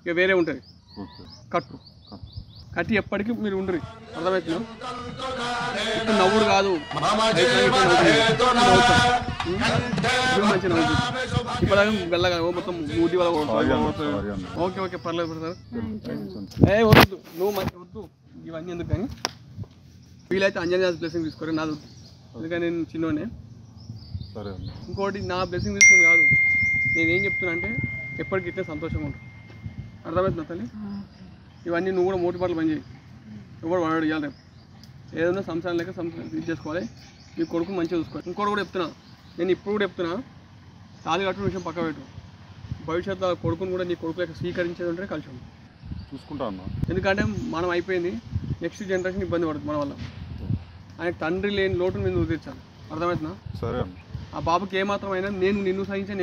ఇక వేరే ఉంటుంది. కట్టి ఎప్పటికీ మీరు ఉండరు. అర్థమవుతుందా? ఇప్పుడు నవ్వుడు కాదు, మంచి నవ్వు. ఇప్పుడు వెళ్ళగా మొత్తం ఊటి వల్ల. ఓకే పర్లేదు సార్. వద్దు నువ్వు మంచి వద్దు ఇవన్నీ ఎందుకు, కానీ వీలైతే అంజనీ దాస్ బ్లెస్సింగ్ తీసుకోరు, నాది వద్దు. ఎందుకని నేను చిన్నోనే. ఇంకోటి నా బ్లెస్సింగ్ తీసుకుని కాదు, నేనేం చెప్తున్నా అంటే ఎప్పటికి ఇట్లా సంతోషంగా ఉంటుంది. అర్థమవుతుందా తల్లి? ఇవన్నీ నువ్వు కూడా మోటిపాట్లు పని చేయి. ఎవరు వాడు ఇవ్వాలి. ఏదైనా సంసారం లేక ఇది చేసుకోవాలి. మీ కొడుకు మంచిగా చూసుకోవాలి. ఇంకోటి కూడా చెప్తున్నా, నేను ఇప్పుడు కూడా చెప్తున్నా, తాళి కట్టిన విషయం పక్క పెట్టు. భవిష్యత్తు కొడుకుని కూడా నీ కొడుకు లేక స్వీకరించేది ఉంటే కలిసి చూసుకుంటాను. ఎందుకంటే మనం అయిపోయింది, నెక్స్ట్ జనరేషన్ ఇబ్బంది పడుతుంది మన వల్ల. ఆయనకు తండ్రి లేని లోటును నేను తీర్చాలి. అర్థమవుతుందా? సరే. ఆ బాబుకి ఏమాత్రం అయినా నిన్ను సహించాను.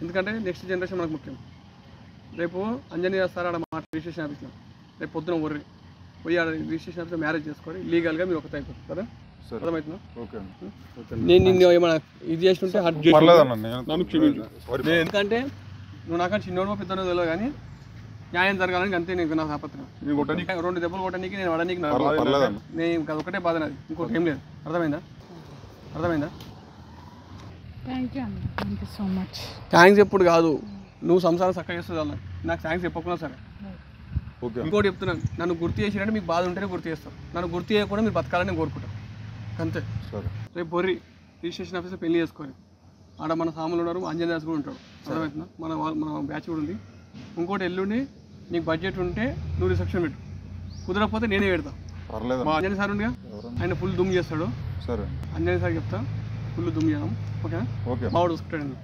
ఎందుకంటే నెక్స్ట్ జనరేషన్ మనకు ముఖ్యం. రేపు అంజనీ చేస్తారు ఆడ మాట రిజిస్ట్రేషన్ ఆఫీస్లో. రేపు పొద్దున వర్రి పోయి రిజిస్ట్రేషన్ ఆఫీస్లో మ్యారేజ్ చేసుకొని లీగల్గా మీరు ఒకటి అయిపోతుంది కదా. అర్థమవుతుందా? నేను నిన్ను ఏమైనా ఇది చేస్తుంటే ఎందుకంటే నువ్వు నాకంటే చిన్నోడో పెద్దనో తెలియదు కానీ న్యాయం జరగాలని అంతే నీకు నా తాపత్రం. 2 దెబ్బలు కొట్టడానికి నేను వడడానికి నేను ఒకటే బాధ నాది, ఇంకోటి ఏం లేదు. అర్థమైందా? థ్యాంక్ యూ అన్న, thank you so much. Thanks ఎప్పుడు కాదు, నువ్వు సంసారం చక్కగా చేస్తుంది అన్న, నాకు థ్యాంక్స్ చెప్పకుండా సరే. ఇంకోటి చెప్తున్నాను, నన్ను గుర్తు చేసినట్టు మీకు బాధ ఉంటేనే గుర్తు చేస్తాను, నన్ను గుర్తు చేయకుండా మీరు బతకాలని కోరుకుంటాను అంతే. రేపు బొర్రి రిజిస్ట్రేషన్ ఆఫీస్లో పెళ్లి చేసుకొని ఆడ మన సాములు ఉన్నారు, అంజన్ దాస్ కూడా ఉంటాడు. అర్థమవుతుందా? మన బ్యాచ్ కూడా ఉంది. ఇంకోటి ఎల్లుండి నీకు బడ్జెట్ ఉంటే నువ్వు రిసెప్షన్ పెట్టు, కుదరకపోతే నేనే పెడతా. మా అంజనీ సార్ ఉండిగా ఆయన ఫుల్ దుమ్ము చేస్తాడు. అంజనీ సార్ చెప్తా ఫుల్ దుమ్ము చేయడం, ఓకేనా? బాగా చూసుకుంటాడు.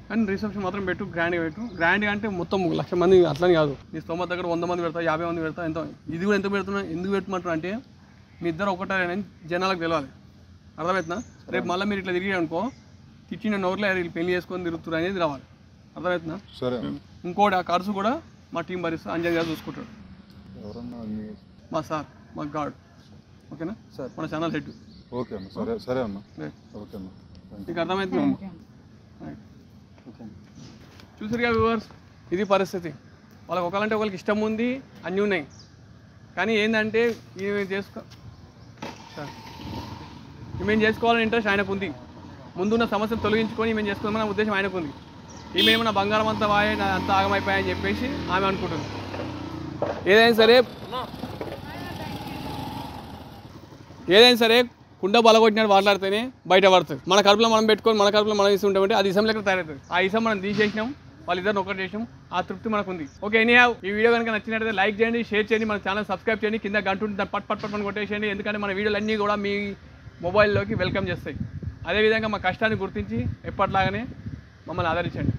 కానీ రిసెప్షన్ మాత్రం పెట్టు, గ్రాండ్గా పెట్టు. గ్రాండ్గా అంటే మొత్తం 1,00,000 మంది అట్లని కాదు, నీ స్తోమత దగ్గర 100 మంది పెడతా, 50 మంది పెడతా. ఎంత ఇది కూడా ఎంత పెడుతున్నా, ఎందుకు పెట్టమంటారు అంటే మీ ఇద్దరు ఒకటారని జనాలకు తెలియాలి. అర్థమవుతుందా? రేపు మళ్ళీ మీరు ఇట్లా తిరిగి అనుకో, తిట్టిన నోరులో వీళ్ళు పెళ్లి చేసుకొని తిరుగుతున్నారు అనేది రావాలి. అర్థమవుతుందా? ఇంకోటి ఆ ఖర్చు కూడా మా టీం భరిస్తా, అంజనీ గారు చూసుకుంటాడు. మా సార్, మా గాడ్, ఓకేనా? మన ఛానల్ హెడ్. నీకు అర్థమవుతుందా? చూసారుగా వ్యూవర్స్, ఇది పరిస్థితి. వాళ్ళకి ఒకళ్ళంటే ఒకరికి ఇష్టం ఉంది, అన్నీ ఉన్నాయి. కానీ ఏంటంటే ఈమెను చేసుకోవాలని ఇంట్రెస్ట్ ఆయనకు ఉంది. ముందున్న సమస్యను తొలగించుకొని ఈమెను చేసుకోవాలన్న ఉద్దేశం ఆయనకు ఉంది. ఈమెమో నా బంగారం అంతా వాయే, నా అంతా ఆగమైపోయాయని చెప్పేసి ఆమె అనుకుంటుంది. ఏదైనా సరే కుండ బలగొట్టినట్టు మాట్లాడితేనే బయట పడుతుంది. మన కడుపులో మనం పెట్టుకొని మన కడుపులో మనం ఇస్తుంటామంటే అది ఇసం లెక్క తయారవుతుంది. ఆ ఇసం మనం తీసేసినాం, వాళ్ళిద్దరిని ఒకటి చేసినాం, ఆ తృప్తి మనకు ఉంది. ఓకే, ఎనీహౌ ఈ వీడియో కనుక నచ్చినట్లయితే లైక్ చేయండి, షేర్ చేయండి, మన ఛానల్ సబ్స్క్రైబ్ చేయండి, కింద గంట ఉంటుంది దాన్ని పట్ పట్ కొట్టేసేయండి. ఎందుకంటే మన వీడియోలు అన్నీ కూడా మీ మొబైల్లోకి వెల్కమ్ చేస్తాయి. అదేవిధంగా మా కష్టాన్ని గుర్తించి ఎప్పటిలాగానే మమ్మల్ని ఆదరించండి.